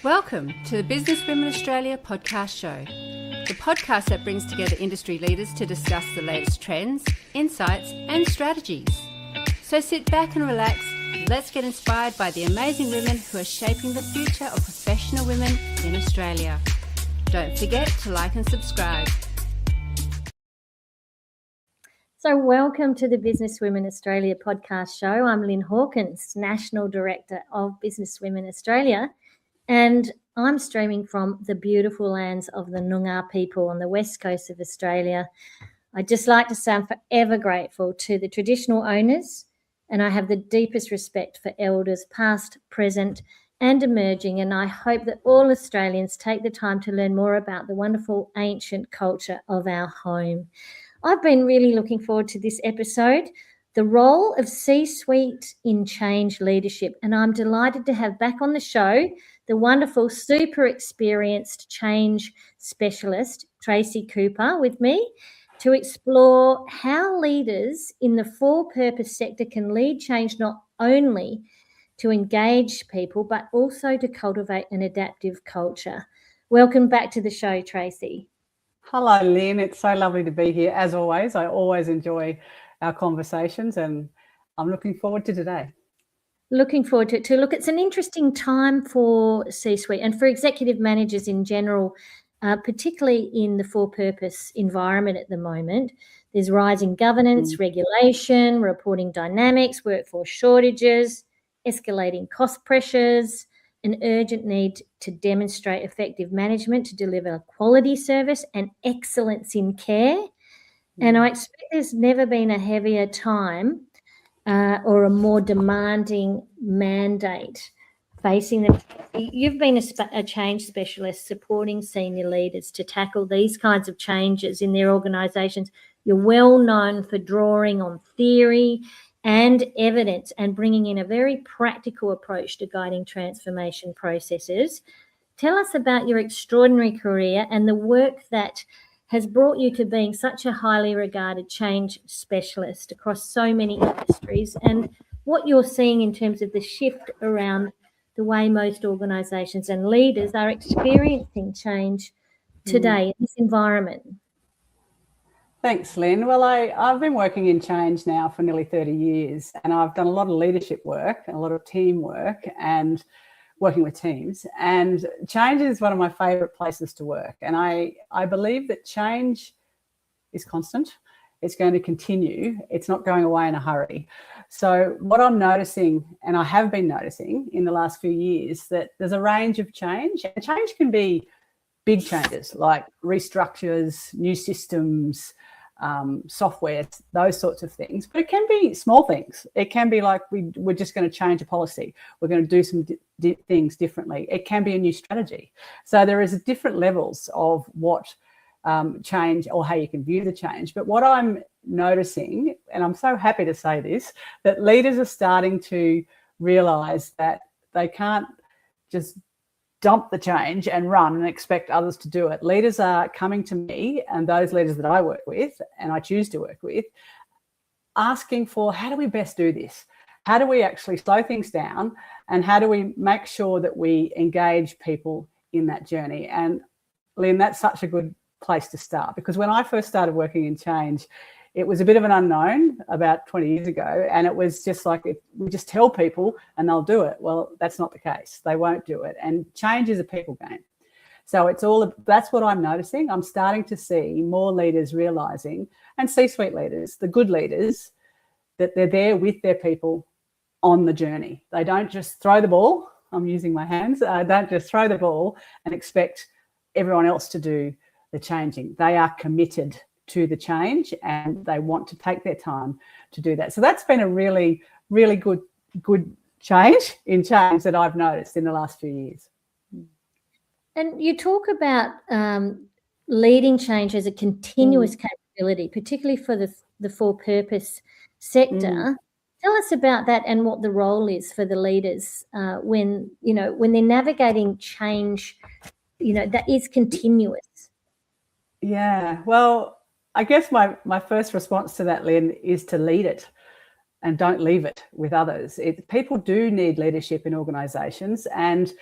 Welcome to the Business Women Australia podcast show, the podcast that brings together industry leaders to discuss the latest trends, insights and strategies. So sit back and relax, let's get inspired by the amazing women who are shaping the future of professional women in Australia. Don't forget to like and subscribe. So welcome to the Business Women Australia podcast show. I'm Lynn Hawkins, National Director of Business Women Australia, and I'm streaming from the beautiful lands of the Noongar people on the west coast of Australia. I'd just like to say I'm forever grateful to the traditional owners, and I have the deepest respect for elders past, present and emerging, and I hope that all Australians take the time to learn more about the wonderful ancient culture of our home. I've been really looking forward to this episode, the role of C-suite in change leadership, and I'm delighted to have back on the show the wonderful, super experienced change specialist, Tracy Cooper, with me to explore how leaders in the for-purpose sector can lead change not only to engage people, but also to cultivate an adaptive culture. Welcome back to the show, Tracy. Hello, Lynn. It's so lovely to be here. As always, I always enjoy our conversations and I'm looking forward to today. Looking forward to it too. Look, it's an interesting time for C-suite and for executive managers in general, particularly in the for-purpose environment at the moment. There's rising governance, regulation, reporting dynamics, workforce shortages, escalating cost pressures, an urgent need to demonstrate effective management to deliver quality service and excellence in care. And I expect there's never been a heavier time or a more demanding mandate facing them. You've been a change specialist supporting senior leaders to tackle these kinds of changes in their organisations. You're well known for drawing on theory and evidence and bringing in a very practical approach to guiding transformation processes. Tell us about your extraordinary career and the work that has brought you to being such a highly regarded change specialist across so many industries, and what you're seeing in terms of the shift around the way most organisations and leaders are experiencing change today in this environment. Thanks, Lynn. Well, I've been working in change now for nearly 30 years and I've done a lot of leadership work and a lot of team work and working with teams, and change is one of my favourite places to work. And I believe that change is constant. It's going to continue. It's not going away in a hurry. So what I'm noticing, and I have been noticing in the last few years, that there's a range of change. And change can be big changes like restructures, new systems, software, those sorts of things, but it can be small things. It can be like we're just going to change a policy. We're going to do some things differently. It can be a new strategy. So there is different levels of what change or how you can view the change. But what I'm noticing, and I'm so happy to say this, that leaders are starting to realise that they can't just dump the change and run and expect others to do it. Leaders are coming to me, and those leaders that I work with and I choose to work with, asking for how do we best do this? How do we actually slow things down, and how do we make sure that we engage people in that journey? And Lynn, that's such a good place to start, because when I first started working in change, it was a bit of an unknown about 20 years ago, and it was just like we just tell people and they'll do it. Well, that's not the case. They won't do it, and change is a people game. So that's what I'm noticing. I'm starting to see more leaders realising, and C-suite leaders, the good leaders, that they're there with their people on the journey. They don't just throw the ball. I'm using my hands. Don't just throw the ball and expect everyone else to do the changing. They are committed to the change and they want to take their time to do that. So that's been a really, really good change in change that I've noticed in the last few years. And you talk about leading change as a continuous capability, particularly for the for-purpose sector. Tell us about that and what the role is for the leaders when they're navigating change, that is continuous. Yeah, well, I guess my first response to that, Lynn, is to lead it and don't leave it with others. People do need leadership in organisations, and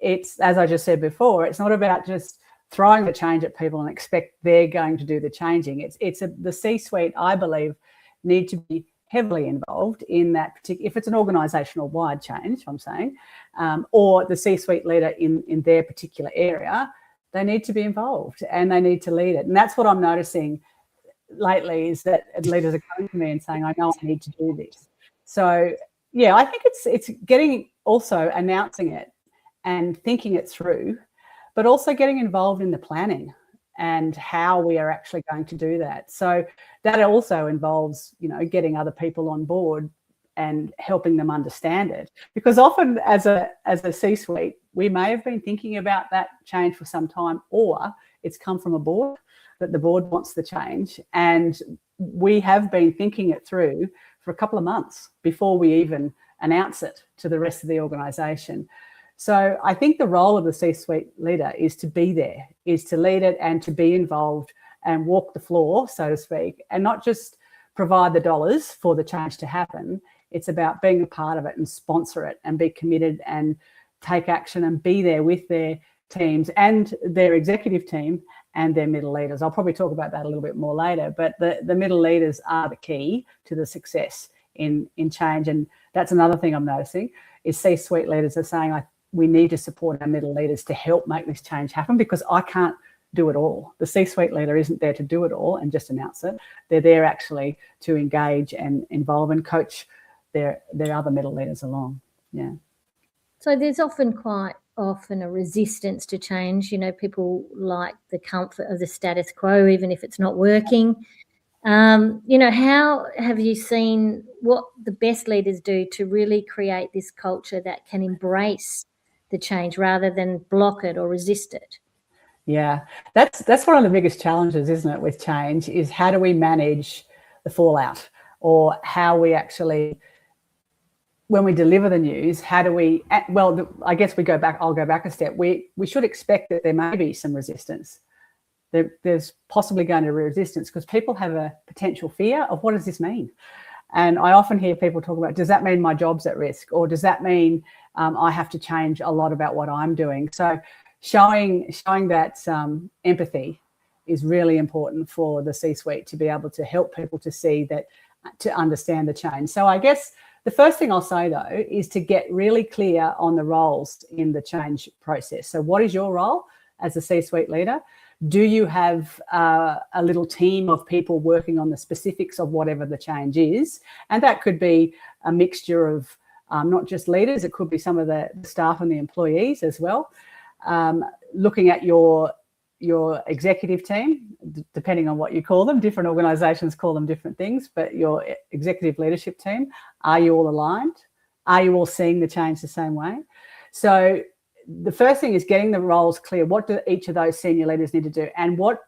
it's, as I just said before, it's not about just throwing the change at people and expect they're going to do the changing. The C-suite, I believe, need to be heavily involved in that particular, if it's an organisational wide change, I'm saying, or the C-suite leader in their particular area, they need to be involved and they need to lead it. And that's what I'm noticing lately, is that leaders are coming to me and saying, I know I need to do this. So yeah, I think it's getting, also announcing it and thinking it through, but also getting involved in the planning and how we are actually going to do that. So that also involves, getting other people on board and helping them understand it. Because often as a C-suite, we may have been thinking about that change for some time, or it's come from a board that the board wants the change. And we have been thinking it through for a couple of months before we even announce it to the rest of the organisation. So I think the role of the C-suite leader is to be there, is to lead it and to be involved and walk the floor, so to speak, and not just provide the dollars for the change to happen. It's about being a part of it and sponsor it and be committed and take action and be there with their teams and their executive team and their middle leaders. I'll probably talk about that a little bit more later, but the middle leaders are the key to the success in change. And that's another thing I'm noticing, is C-suite leaders are saying, we need to support our middle leaders to help make this change happen, because I can't do it all. The C-suite leader isn't there to do it all and just announce it. They're there actually to engage and involve and coach their other middle leaders along. Yeah. So there's quite often a resistance to change. People like the comfort of the status quo, even if it's not working. How have you seen what the best leaders do to really create this culture that can embrace the change rather than block it or resist it? Yeah, that's one of the biggest challenges, isn't it, with change, is how do we manage the fallout, or how we actually, when we deliver the news, how do we, I guess I'll go back a step. We should expect that there may be some resistance. There's possibly going to be resistance because people have a potential fear of, what does this mean? And I often hear people talk about, does that mean my job's at risk? Or does that mean I have to change a lot about what I'm doing? So showing that empathy is really important for the C-suite to be able to help people to see that, to understand the change. So I guess the first thing I'll say, though, is to get really clear on the roles in the change process. So what is your role as a C-suite leader? Do you have a little team of people working on the specifics of whatever the change is? And that could be a mixture of not just leaders, it could be some of the staff and the employees as well. Looking at your executive team, depending on what you call them, different organisations call them different things, but your executive leadership team, are you all aligned? Are you all seeing the change the same way? So the first thing is getting the roles clear. What do each of those senior leaders need to do? And what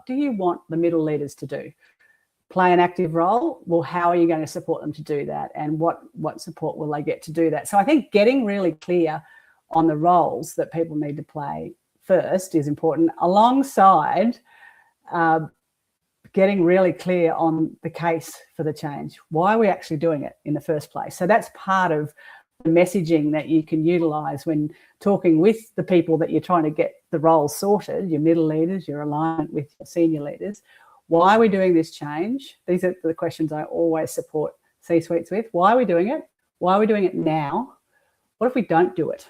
do you want the middle leaders to do? Play an active role? Well, how are you going to support them to do that? And what support will they get to do that? So I think getting really clear on the roles that people need to play first is important, alongside getting really clear on the case for the change. Why are we actually doing it in the first place? So that's part of the messaging that you can utilise when talking with the people that you're trying to get the roles sorted, your middle leaders, your alignment with your senior leaders. Why are we doing this change? These are the questions I always support C-suites with. Why are we doing it? Why are we doing it now? What if we don't do it?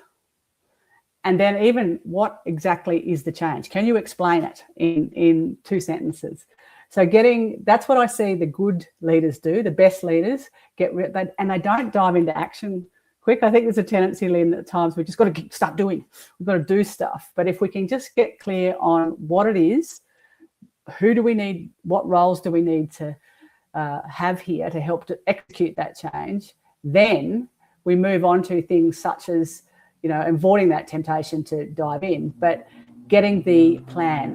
And then even what exactly is the change? Can you explain it in 2 sentences? So that's what I see the good leaders do, the best leaders and they don't dive into action quick. I think there's a tendency, Lynn, at times we've just got to start doing. We've got to do stuff. But if we can just get clear on what it is, who do we need, what roles do we need to have here to help to execute that change, then we move on to things such as, avoiding that temptation to dive in, but getting the plan,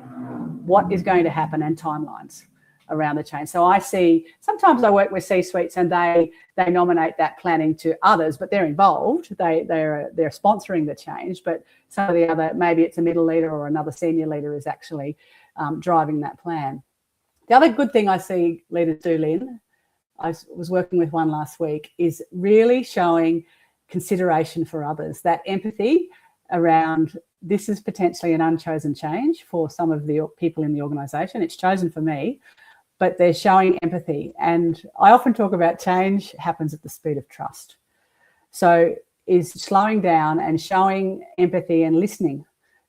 what is going to happen, and timelines around the change. So I see, sometimes I work with C-suites and they nominate that planning to others, but they're involved. They're sponsoring the change, but some of the other, maybe it's a middle leader or another senior leader is actually driving that plan. The other good thing I see leaders do, Lynn, I was working with one last week, is really showing consideration for others, that empathy around this is potentially an unchosen change for some of the people in the organisation. It's chosen for me, but they're showing empathy. And I often talk about change happens at the speed of trust. So is slowing down and showing empathy and listening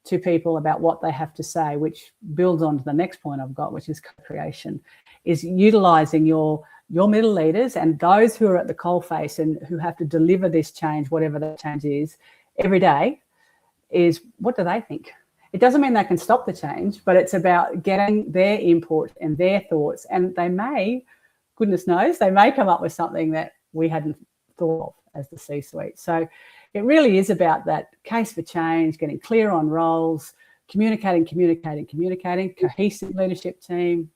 to people about what they have to say, which builds on to the next point I've got, which is co-creation, is utilising your middle leaders and those who are at the coalface and who have to deliver this change, whatever that change is, every day, is what do they think? It doesn't mean they can stop the change, but it's about getting their input and their thoughts. And they may, goodness knows, they may come up with something that we hadn't thought of as the C-suite. So it really is about that case for change, getting clear on roles, communicating, cohesive leadership team.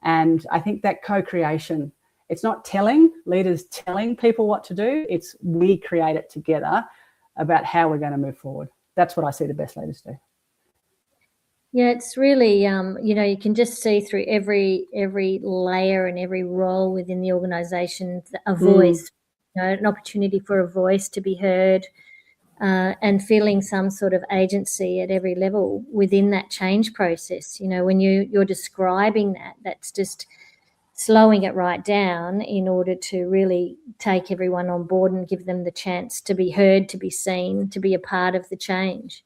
And I think that co-creation, it's not leaders telling people what to do, it's we create it together about how we're going to move forward. That's what I see the best leaders do. Yeah, it's really, you can just see through every layer and every role within the organisation a voice, an opportunity for a voice to be heard, and feeling some sort of agency at every level within that change process. When you're describing that's just slowing it right down in order to really take everyone on board and give them the chance to be heard, to be seen, to be a part of the change.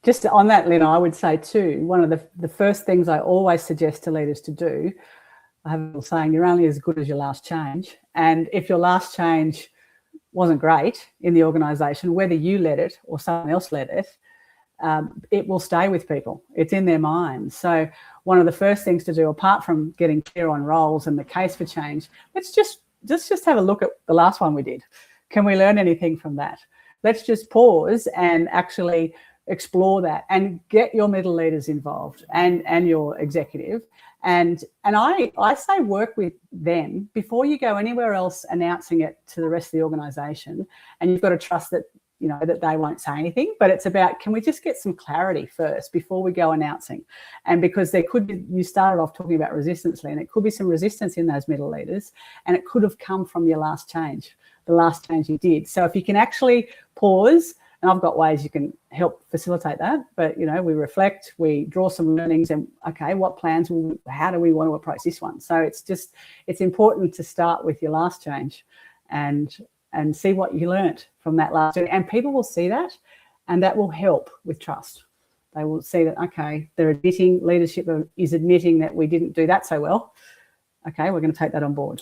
Just on that, Lynn, I would say too, one of the first things I always suggest to leaders to do, I have a little saying, you're only as good as your last change. And if your last change wasn't great in the organisation, whether you led it or someone else led it, it will stay with people. It's in their minds. So one of the first things to do, apart from getting clear on roles and the case for change, let's just have a look at the last one we did. Can we learn anything from that? Let's just pause and actually explore that and get your middle leaders involved and your executive. And I say work with them before you go anywhere else announcing it to the rest of the organisation. And you've got to trust that, that they won't say anything, but it's about, can we just get some clarity first before we go announcing? And because there could be, you started off talking about resistance, and it could be some resistance in those middle leaders, and it could have come from your last change, the last change you did. So if you can actually pause, and I've got ways you can help facilitate that, but, we reflect, we draw some learnings and, okay, what plans, how do we want to approach this one? So it's important to start with your last change and see what you learnt from that last change. And people will see that, and that will help with trust. They will see that, okay, leadership is admitting that we didn't do that so well. Okay, we're going to take that on board.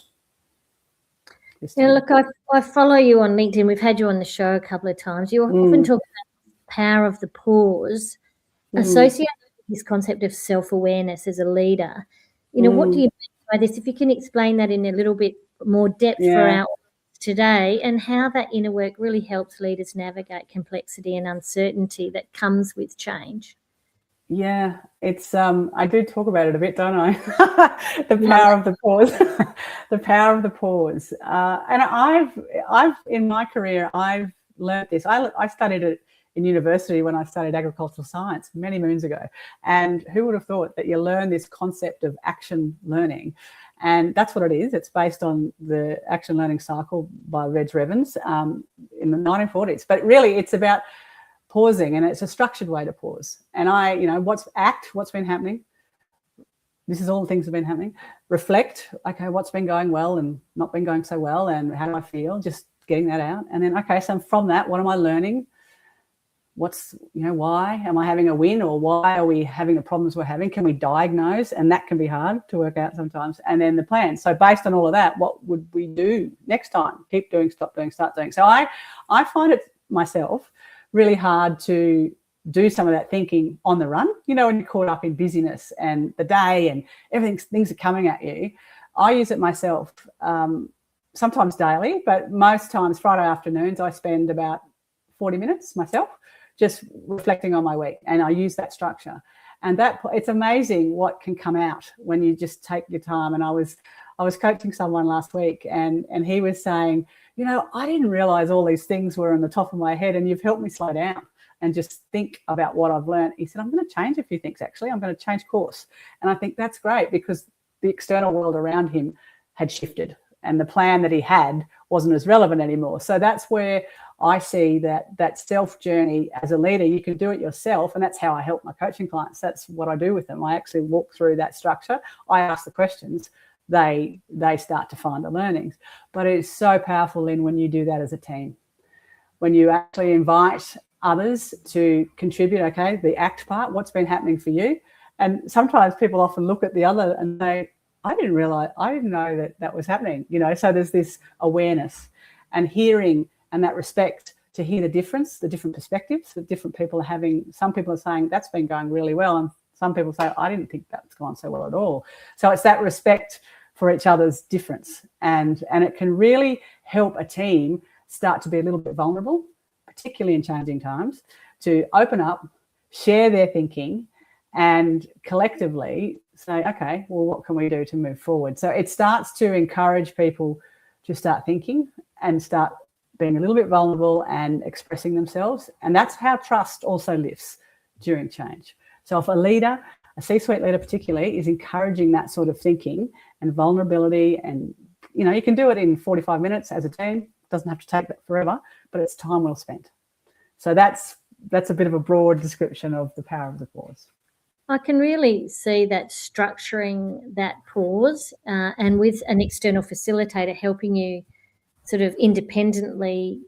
Yeah, look, I follow you on LinkedIn. We've had you on the show a couple of times. You often talk about the power of the pause, associated with this concept of self-awareness as a leader. What do you mean by this? If you can explain that in a little bit more depth for our audience today, and how that inner work really helps leaders navigate complexity and uncertainty that comes with change. Yeah, it's I do talk about it a bit, don't I? The power of the pause. The power of the pause. And I've in my career I've learned this. I studied it in university when I studied agricultural science many moons ago. And who would have thought that you learn this concept of action learning? And that's what it is. It's based on the action learning cycle by Reg Revens in the 1940s. But really it's about pausing, and it's a structured way to pause. And what's been happening. This is all the things that have been happening. Reflect, okay, what's been going well and not been going so well, and how do I feel? Just getting that out. And then, okay, so from that, what am I learning? Why am I having a win, or why are we having the problems we're having? Can we diagnose? And that can be hard to work out sometimes. And then the plan. So based on all of that, what would we do next time? Keep doing, stop doing, start doing. So I find it myself really hard to do some of that thinking on the run, when you're caught up in busyness and the day and things are coming at you. I use it myself, sometimes daily, but most times Friday afternoons I spend about 40 minutes myself just reflecting on my week, and I use that structure. And that it's amazing what can come out when you just take your time. And I was coaching someone last week, and he was saying, I didn't realize all these things were on the top of my head, and you've helped me slow down and just think about what I've learned. He said, I'm going to change a few things, actually. I'm going to change course. And I think that's great, because the external world around him had shifted, and the plan that he had wasn't as relevant anymore. So that's where I see that self journey as a leader, you can do it yourself. And that's how I help my coaching clients. That's what I do with them. I actually walk through that structure. I ask the questions. They start to find the learnings. But it's so powerful, Lynn, when you do that as a team. When you actually invite others to contribute, okay, the act part, what's been happening for you. And sometimes people often look at the other and say, I didn't know that was happening, so there's this awareness and hearing and that respect to hear the difference, the different perspectives that different people are having. Some people are saying that's been going really well, and some people say, I didn't think that's gone so well at all. So it's that respect for each other's difference, and it can really help a team start to be a little bit vulnerable, particularly in changing times, to open up, share their thinking, and collectively say, okay, well, what can we do to move forward? So it starts to encourage people to start thinking and start being a little bit vulnerable and expressing themselves. And that's how trust also lifts during change. So if a leader, a C-suite leader particularly, is encouraging that sort of thinking and vulnerability, and you can do it in 45 minutes as a team. It doesn't have to take that forever, but it's time well spent. So that's a bit of a broad description of the power of the pause. I can really see that structuring that pause and with an external facilitator helping you sort of independently,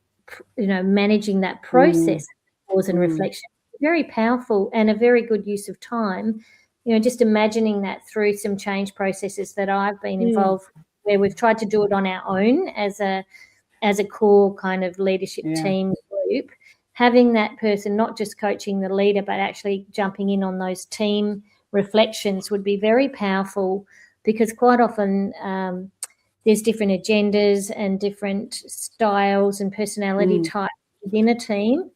managing that process, pause and reflection, very powerful and a very good use of time. Just imagining that through some change processes that I've been involved where we've tried to do it on our own as a core kind of leadership team group. Having that person not just coaching the leader but actually jumping in on those team reflections would be very powerful, because quite often there's different agendas and different styles and personality types within a team.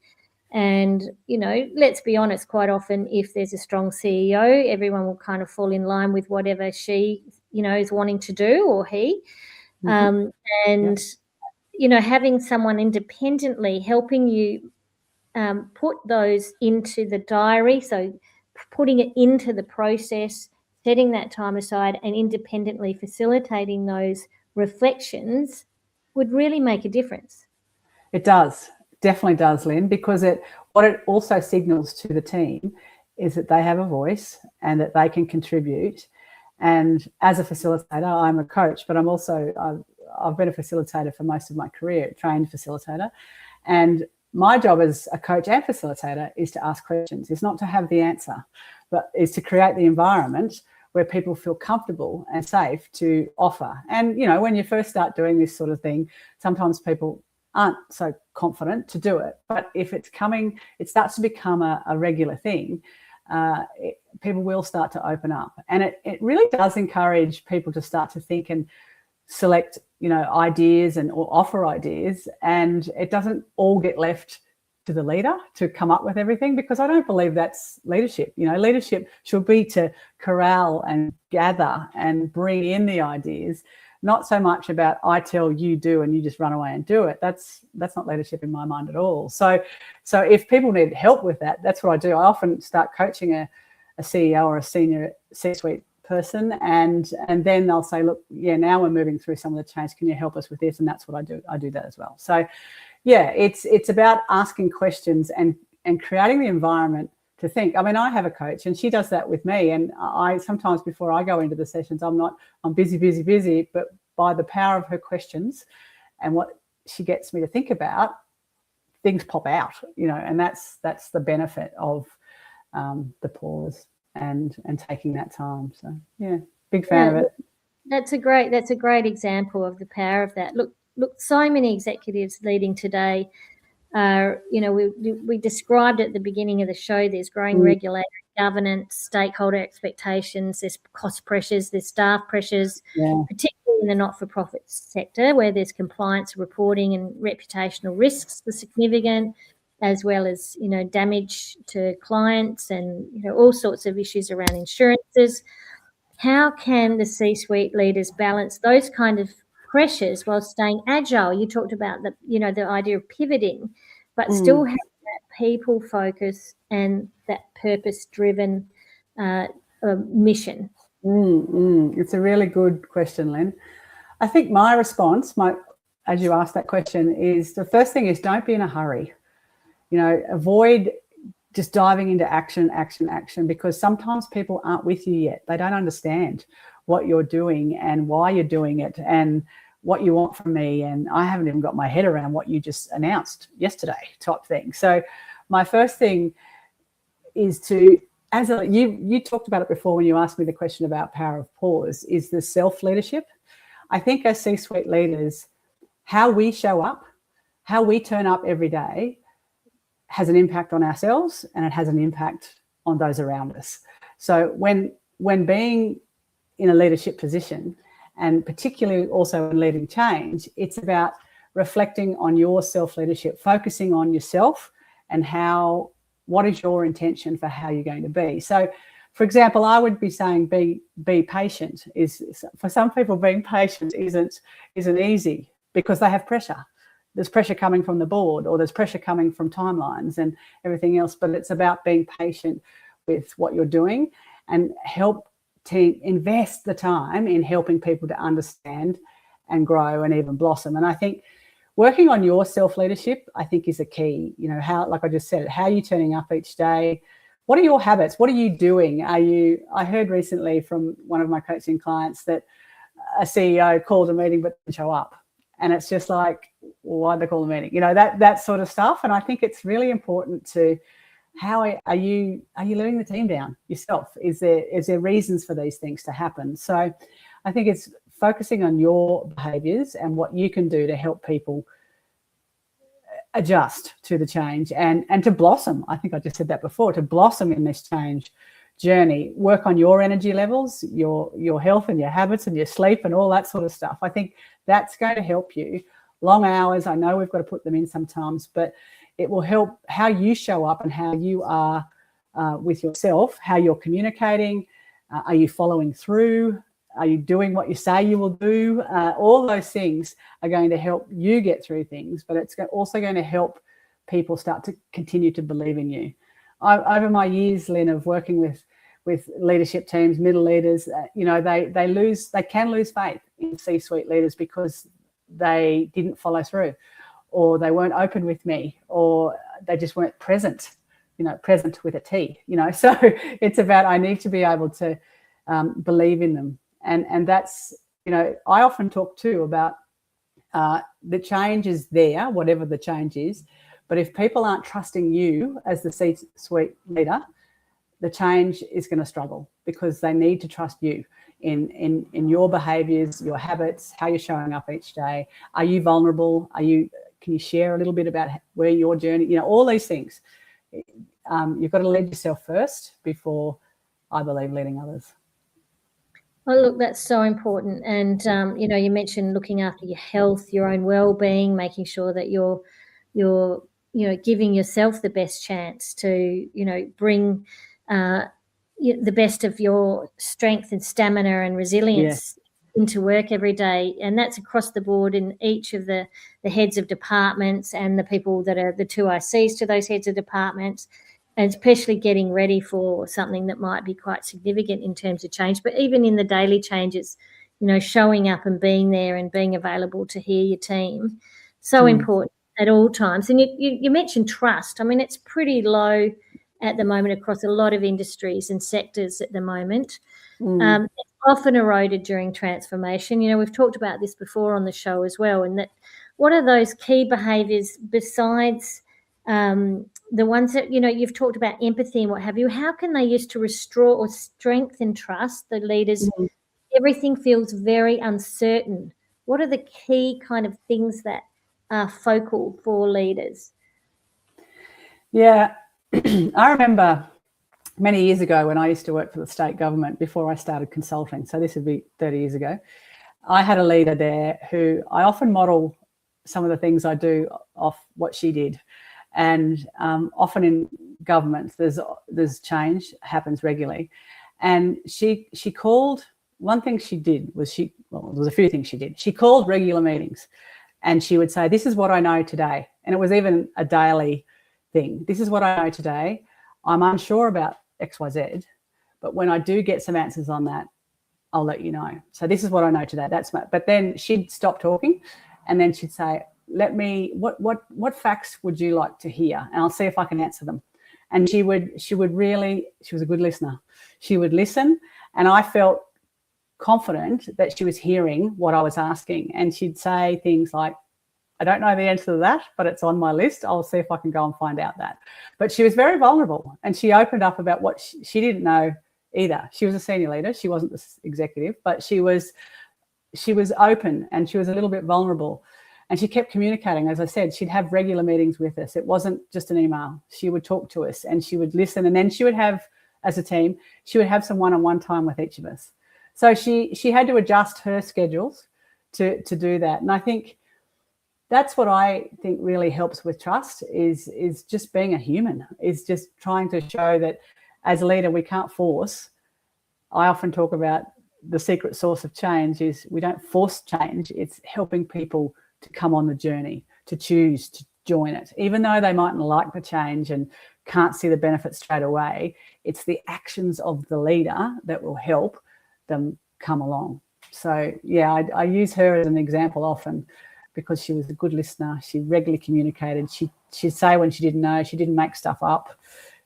And, let's be honest, quite often if there's a strong CEO, everyone will kind of fall in line with whatever she, is wanting to do, or he. Having someone independently helping you put those into the diary, so putting it into the process, setting that time aside and independently facilitating those reflections would really make a difference. It does, definitely does, Lynn, because what it also signals to the team is that they have a voice and that they can contribute. And as a facilitator, I'm a coach, but I've been a facilitator for most of my career, trained facilitator. And my job as a coach and facilitator is to ask questions. It's not to have the answer, but is to create the environment where people feel comfortable and safe to offer. And, when you first start doing this sort of thing, sometimes people aren't so confident to do it. But if it starts to become a regular thing, people will start to open up. And it really does encourage people to start to think and select, ideas or offer ideas, and it doesn't all get left to the leader to come up with everything, because I don't believe that's leadership. Leadership should be to corral and gather and bring in the ideas, not so much about I tell you do and you just run away and do it. That's not leadership in my mind at all. So if people need help with that, that's what I do. I often start coaching a CEO or a senior C-suite person, and then they'll say, look, now we're moving through some of the change, can you help us with this? And that's what I do. I do that as well. So it's about asking questions and creating the environment to think. I mean, I have a coach and she does that with me, and I sometimes before I go into the sessions, I'm busy, but by the power of her questions and what she gets me to think about, things pop out, and that's the benefit of the pause and taking that time. So big fan of it. That's a great example of the power of that. Look, so many executives leading today are, we described at the beginning of the show, there's growing regulatory governance, stakeholder expectations, there's cost pressures, there's staff pressures, particularly in the not-for-profit sector where there's compliance reporting and reputational risks are significant, as well as, damage to clients and, all sorts of issues around insurances. How can the C-suite leaders balance those kind of pressures while staying agile? You talked about the idea of pivoting, but still have that people focus and that purpose-driven mission. It's a really good question, Lynn. I think my response, as you asked that question, is the first thing is don't be in a hurry. Avoid just diving into action, because sometimes people aren't with you yet. They don't understand what you're doing and why you're doing it and what you want from me. And I haven't even got my head around what you just announced yesterday type thing. So my first thing is to, you talked about it before when you asked me the question about power of pause, is the self-leadership. I think as C-suite leaders, how we show up, how we turn up every day has an impact on ourselves, and it has an impact on those around us. So when being in a leadership position, and particularly also in leading change, it's about reflecting on your self-leadership, focusing on yourself and what is your intention for how you're going to be. So, for example, I would be saying be patient. Is for some people, being patient isn't easy because they have pressure. There's pressure coming from the board, or there's pressure coming from timelines and everything else. But it's about being patient with what you're doing and help to invest the time in helping people to understand and grow and even blossom. And I think working on your self-leadership, I think, is a key. How, like I just said, how are you turning up each day? What are your habits? What are you doing? I heard recently from one of my coaching clients that a CEO called a meeting but didn't show up. And it's just like, why'd they call a meeting? That sort of stuff. And I think it's really important to, how are you letting the team down yourself? Is there reasons for these things to happen? So I think it's focusing on your behaviours and what you can do to help people adjust to the change and to blossom. I think I just said that before, to blossom in this change journey. Work on your energy levels, your health and your habits and your sleep and all that sort of stuff. I think that's going to help you. Long hours, I know we've got to put them in sometimes, but it will help how you show up and how you are with yourself, how you're communicating. Are you following through? Are you doing what you say you will do? All those things are going to help you get through things, but it's also going to help people start to continue to believe in you. Over my years, Lynn, of working with leadership teams, middle leaders, they can lose faith in C-suite leaders because they didn't follow through, or they weren't open with me, or they just weren't present, present with a T, So it's about, I need to be able to believe in them. And that's, I often talk too about the change is there, whatever the change is. But if people aren't trusting you as the C-suite leader, the change is going to struggle, because they need to trust you in your behaviours, your habits, how you're showing up each day. Are you vulnerable? Can you share a little bit about where your journey, all these things. You've got to lead yourself first before, I believe, leading others. Well, look, that's so important. And, you mentioned looking after your health, your own well-being, making sure that you're giving yourself the best chance to, bring the best of your strength and stamina and resilience into work every day. And that's across the board in each of the heads of departments and the people that are the 2 ICs to those heads of departments, and especially getting ready for something that might be quite significant in terms of change. But even in the daily changes, showing up and being there and being available to hear your team, so important at all times. And you mentioned trust. I mean, it's pretty low at the moment across a lot of industries and sectors at the moment. It's often eroded during transformation. We've talked about this before on the show as well, and that what are those key behaviours besides the ones that, you've talked about empathy and what have you? How can they use to restore or strengthen trust, the leaders? Everything feels very uncertain. What are the key kind of things that are focal for leaders? Yeah, I remember many years ago when I used to work for the state government before I started consulting, so this would be 30 years ago, I had a leader there who I often model some of the things I do off what she did. And often in governments, there's change happens regularly. And she called, one thing she did was there was a few things she did. She called regular meetings and she would say, this is what I know today. And it was even a daily thing. This is what I know today. I'm unsure about XYZ, but when I do get some answers on that, I'll let you know. So this is what I know today. But then she'd stop talking And then she'd say, what facts would you like to hear? And I'll see if I can answer them. And she was a good listener. She would listen, and I felt confident that she was hearing what I was asking. And she'd say things like, I don't know the answer to that, but it's on my list. I'll see if I can go and find out that. But she was very vulnerable, and she opened up about what she didn't know either. She was a senior leader. She wasn't the executive, but she was open, and she was a little bit vulnerable. And she kept communicating. As I said, she'd have regular meetings with us. It wasn't just an email. She would talk to us, and she would listen. And then she would have, as a team, she would have some one-on-one time with each of us. So she had to adjust her schedules to do that. And I think that's what I think really helps with trust is just being a human, is just trying to show that as a leader, we can't force. I often talk about the secret sauce of change is we don't force change. It's helping people to come on the journey, to choose to join it. Even though they mightn't like the change and can't see the benefits straight away, it's the actions of the leader that will help them come along. So, yeah, I use her as an example often because she was a good listener. She regularly communicated. She'd say when she didn't know, she didn't make stuff up.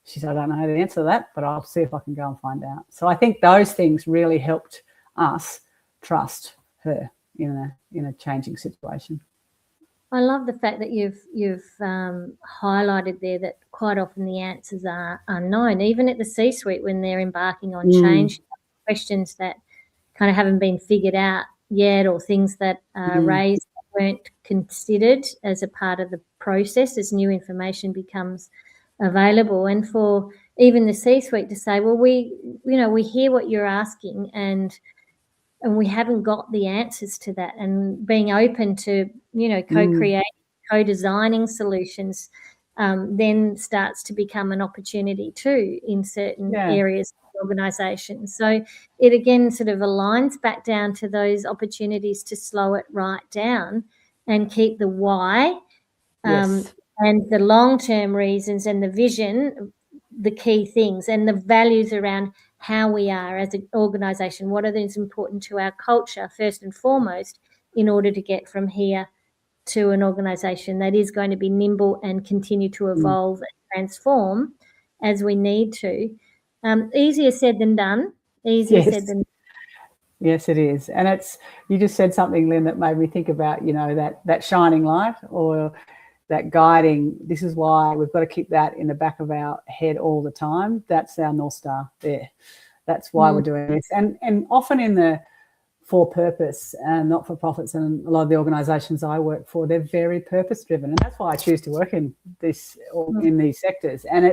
She said, I don't know the answer to that, but I'll see if I can go and find out. So I think those things really helped us trust her in a changing situation. I love the fact that you've highlighted there that quite often the answers are unknown, even at the C-suite when they're embarking on change, questions that kind of haven't been figured out yet, or things that are raised that weren't considered as a part of the process as new information becomes available. And for even the C-suite to say, well, we hear what you're asking, and we haven't got the answers to that, and being open to, co-creating, co-designing solutions then starts to become an opportunity too in certain areas of the organisation. So it again sort of aligns back down to those opportunities to slow it right down and keep the why and the long-term reasons and the vision, the key things, and the values around how we are as an organisation. What are things important to our culture first and foremost in order to get from here to an organisation that is going to be nimble and continue to evolve and transform as we need to. Easier said than done. Easier said than done. Yes, it is. And you just said something, Lynn, that made me think about, that shining light or that guiding. This is why we've got to keep that in the back of our head all the time. That's our North Star there. That's why we're doing this. And often in the for-purpose and not-for-profits and a lot of the organisations I work for, they're very purpose-driven. And that's why I choose to work in these sectors. And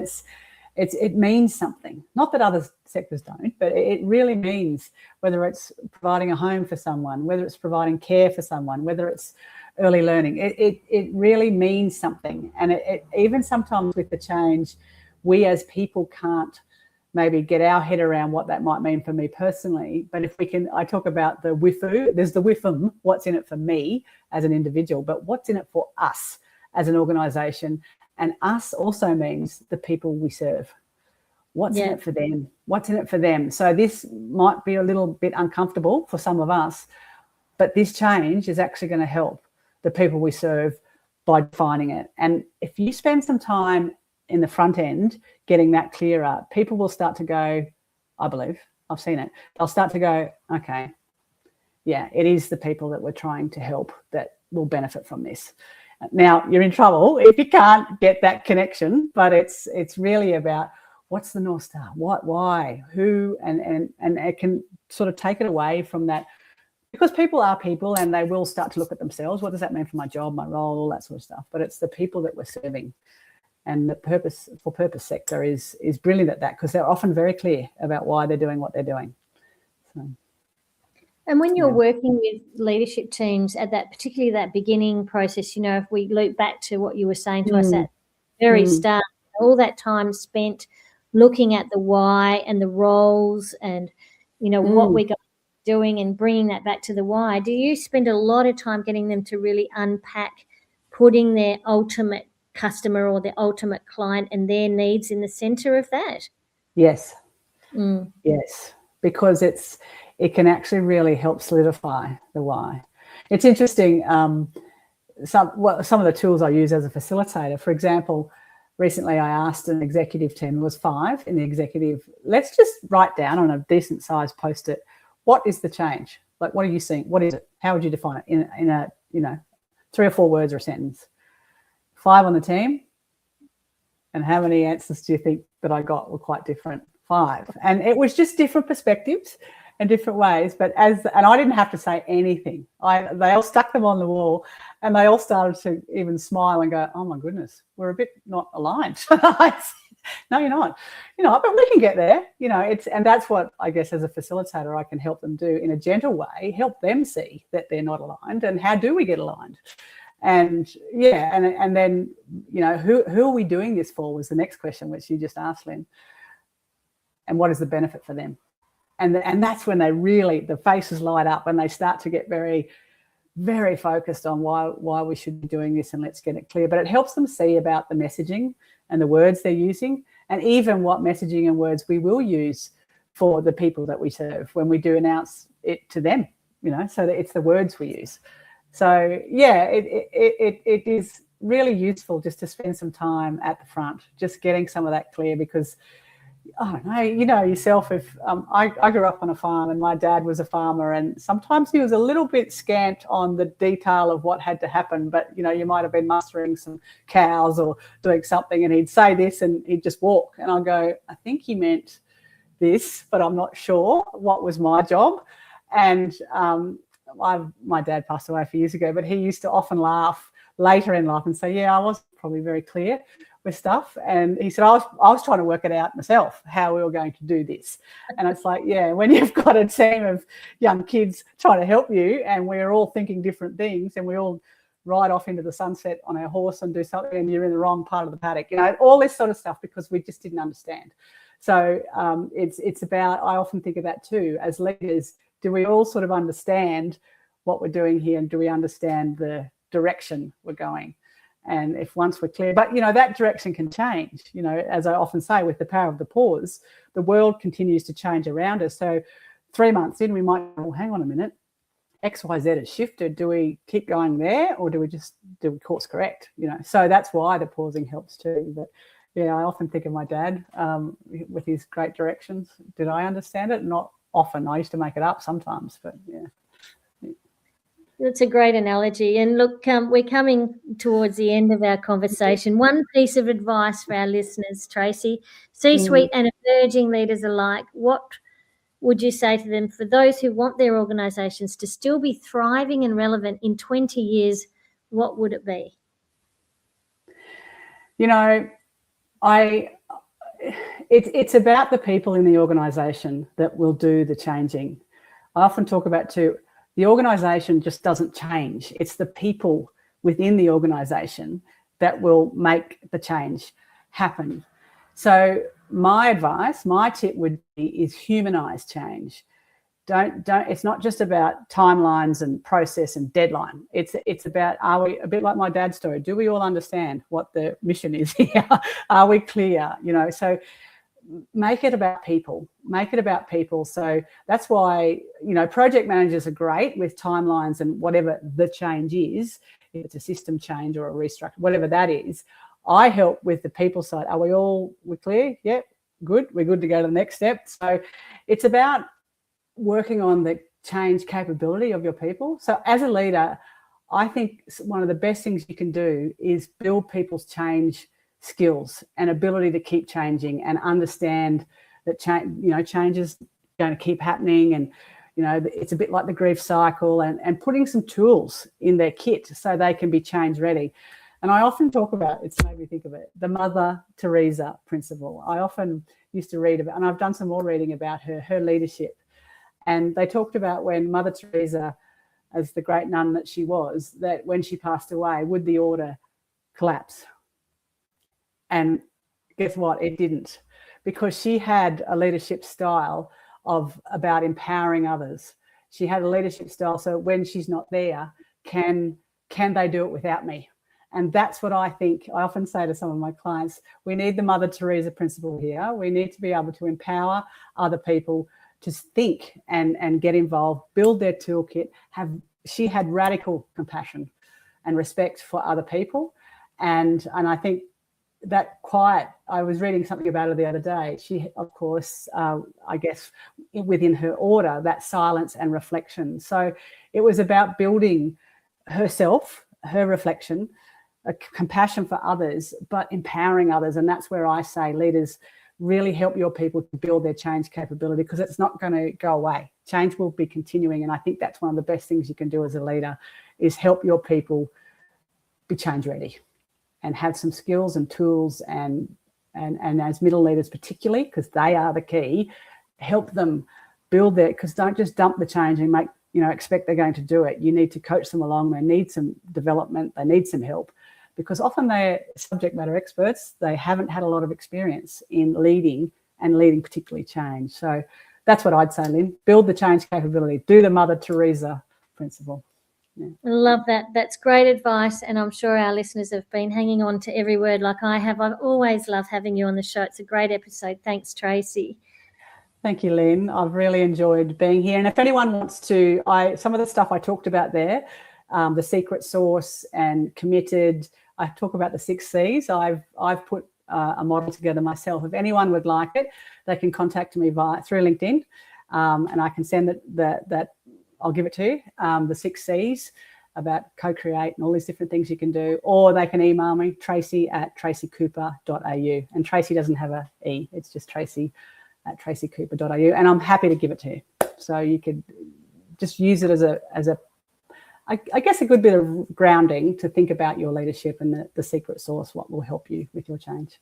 it means something. Not that other sectors don't, but it really means, whether it's providing a home for someone, whether it's providing care for someone, whether it's early learning, it really means something. And it even sometimes with the change, we as people can't maybe get our head around what that might mean for me personally. But if we can, I talk about the WIFU, there's the WIFM, what's in it for me as an individual, but what's in it for us as an organisation. And us also means the people we serve. What's in it for them? What's in it for them? So this might be a little bit uncomfortable for some of us, but this change is actually going to help the people we serve by defining it. And if you spend some time in the front end getting that clearer, people will start to go, I believe, I've seen it. They'll start to go, okay, yeah, it is the people that we're trying to help that will benefit from this. Now, you're in trouble if you can't get that connection, but it's really about what's the North Star, what, why, who, and it can sort of take it away from that, because people are people and they will start to look at themselves. What does that mean for my job, my role, all that sort of stuff? But it's the people that we're serving. And the for-purpose sector is brilliant at that, because they're often very clear about why they're doing what they're doing. So, and when you're working with leadership teams at that, particularly that beginning process, if we loop back to what you were saying to us at the very start, all that time spent looking at the why and the roles and, what we're doing and bringing that back to the why, do you spend a lot of time getting them to really unpack putting their ultimate customer or their ultimate client and their needs in the center of that? Yes. Yes, because it can actually really help solidify the why. It's interesting. some of the tools I use as a facilitator. For example, recently I asked an executive team, there was 5 in the executive, let's just write down on a decent sized post-it, what is the change? Like, what are you seeing? What is it? How would you define it in a 3 or 4 words or a sentence? 5 on the team. And how many answers do you think that I got were quite different? 5. And it was just different perspectives and different ways. But and I didn't have to say anything. They all stuck them on the wall, and they all started to even smile and go, "Oh my goodness, we're a bit not aligned." No, you're not. But we can get there. And that's what I guess as a facilitator I can help them do in a gentle way, help them see that they're not aligned, and how do we get aligned. And and then who are we doing this for was the next question, which you just asked, Lynn. And what is the benefit for them? And that's when the faces light up and they start to get very, very focused on why we should be doing this, and let's get it clear. But it helps them see about the messaging and the words they're using, and even what messaging and words we will use for the people that we serve when we do announce it to them, so that it's the words we use. So it is really useful just to spend some time at the front, just getting some of that clear, because I don't know, yourself, if I grew up on a farm and my dad was a farmer, and sometimes he was a little bit scant on the detail of what had to happen, but you might have been mustering some cows or doing something, and he'd say this and he'd just walk, and I'll go, I think he meant this, but I'm not sure what was my job. And my dad passed away a few years ago, but he used to often laugh later in life and say, I was probably very clear with stuff. And he said, I was trying to work it out myself, how we were going to do this. And it's like, when you've got a team of young kids trying to help you, and we're all thinking different things, and we all ride off into the sunset on our horse and do something, and you're in the wrong part of the paddock, all this sort of stuff, because we just didn't understand. So it's about, I often think of that too, as leaders, do we all sort of understand what we're doing here, and do we understand the direction we're going? And if once we're clear, but that direction can change, as I often say, with the power of the pause, the world continues to change around us. So 3 months in, we might, hang on a minute, XYZ has shifted. Do we keep going there, or do we course correct? So that's why the pausing helps too. But I often think of my dad with his great directions. Did I understand it? Not often. I used to make it up sometimes, but yeah. That's a great analogy. And look, we're coming towards the end of our conversation. One piece of advice for our listeners, Tracy, C-suite and emerging leaders alike, what would you say to them for those who want their organisations to still be thriving and relevant in 20 years? What would it be? It's about the people in the organisation that will do the changing. I often talk about too, the organisation just doesn't change. It's the people within the organisation that will make the change happen. So my advice, my tip would be is humanise change. Don't. It's not just about timelines and process and deadline. It's about, are we, a bit like my dad's story, do we all understand what the mission is here? Are we clear? So make it about people. So that's why, project managers are great with timelines and whatever the change is, if it's a system change or a restructure, whatever that is. I help with the people side. We're clear? Yep, good. We're good to go to the next step. So it's about working on the change capability of your people. So as a leader, I think one of the best things you can do is build people's change skills and ability to keep changing and understand that change is going to keep happening, and it's a bit like the grief cycle, and putting some tools in their kit so they can be change ready. And I often talk about, it's made me think of it, the Mother Teresa principle. I often used to read about, and I've done some more reading about her leadership, and they talked about when Mother Teresa, as the great nun that she was, that when she passed away, would the order collapse? And guess what? It didn't, because she had a leadership style about empowering others. She had a leadership style. So when she's not there, can they do it without me? And that's what I think. I often say to some of my clients, we need the Mother Teresa principle here. We need to be able to empower other people to think and get involved, build their toolkit. She had radical compassion. and respect for other people. And I think that quiet, I was reading something about her the other day. She, of course, I guess within her order, that silence and reflection. So it was about building herself, her reflection, a compassion for others, but empowering others. And that's where I say leaders really help your people to build their change capability, because it's not going to go away. Change will be continuing. And I think that's one of the best things you can do as a leader, is help your people be change ready and have some skills and tools, and as middle leaders particularly, because they are the key, help them build their, because don't just dump the change and expect they're going to do it. You need to coach them along. They need some development. They need some help, because often they're subject matter experts. They haven't had a lot of experience in leading, and leading particularly change. So that's what I'd say, Lynn. Build the change capability. Do the Mother Teresa principle. Yeah. I love that. That's great advice, and I'm sure our listeners have been hanging on to every word like I have. I've always loved having you on the show. It's a great episode. Thanks, Tracy. Thank you, Lynn. I've really enjoyed being here. And if anyone wants to, some of the stuff I talked about there, the secret sauce and committed, I talk about the 6 C's. I've put a model together myself. If anyone would like it, they can contact me through LinkedIn, and I can send that. I'll give it to you, the 6 C's about co-create and all these different things you can do, or they can email me, tracy@tracycooper.au. And Tracy doesn't have a E, it's just tracy@tracycooper.au, and I'm happy to give it to you. So you could just use it as I guess a good bit of grounding to think about your leadership and the secret sauce, what will help you with your change.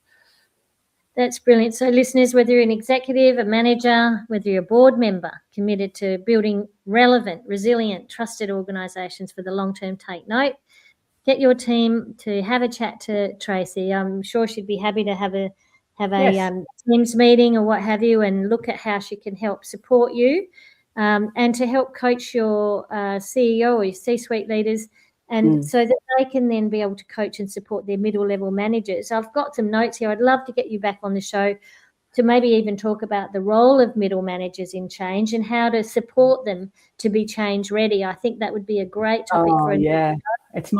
That's brilliant. So listeners, whether you're an executive, a manager, whether you're a board member committed to building relevant, resilient, trusted organisations for the long term, take note. Get your team to have a chat to Tracy. I'm sure she'd be happy to have a Teams meeting or what have you, and look at how she can help support you, and to help coach your CEO or your C-suite leaders, and so that they can then be able to coach and support their middle level managers. I've got some notes here. I'd love to get you back on the show to maybe even talk about the role of middle managers in change and how to support them to be change ready. I think that would be a great topic for it's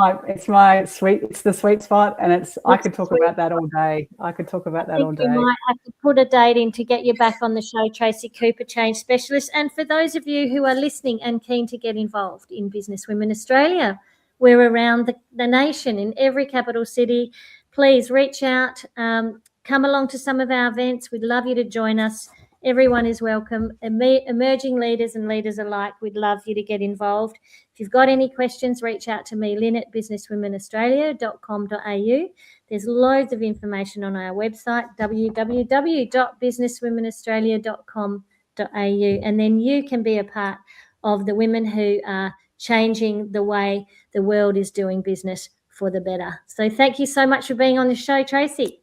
the sweet spot, and I could talk about that all day. I could talk about that all day. You might have to put a date in to get you back on the show, Tracy Cooper, change specialist. And for those of you who are listening and keen to get involved in Business Women Australia, we're around the nation in every capital city. Please reach out, come along to some of our events. We'd love you to join us. Everyone is welcome. Emerging leaders and leaders alike, we'd love you to get involved. If you've got any questions, reach out to me, lynn@businesswomenaustralia.com.au. There's loads of information on our website, www.businesswomenaustralia.com.au, and then you can be a part of the women who are changing the way the world is doing business for the better. So thank you so much for being on the show, Tracy.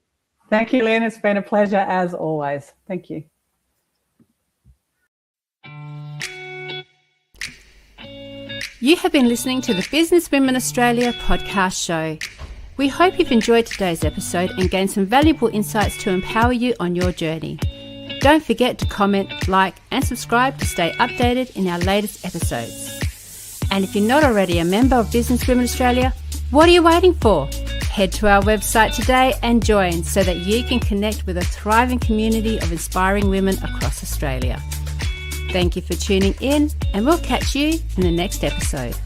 Thank you, Lynn. It's been a pleasure as always. Thank you. You have been listening to the Business Women Australia podcast show. We hope you've enjoyed today's episode and gained some valuable insights to empower you on your journey. Don't forget to comment, like, and subscribe to stay updated in our latest episodes. And if you're not already a member of Business Women Australia, what are you waiting for? Head to our website today and join so that you can connect with a thriving community of inspiring women across Australia. Thank you for tuning in, and we'll catch you in the next episode.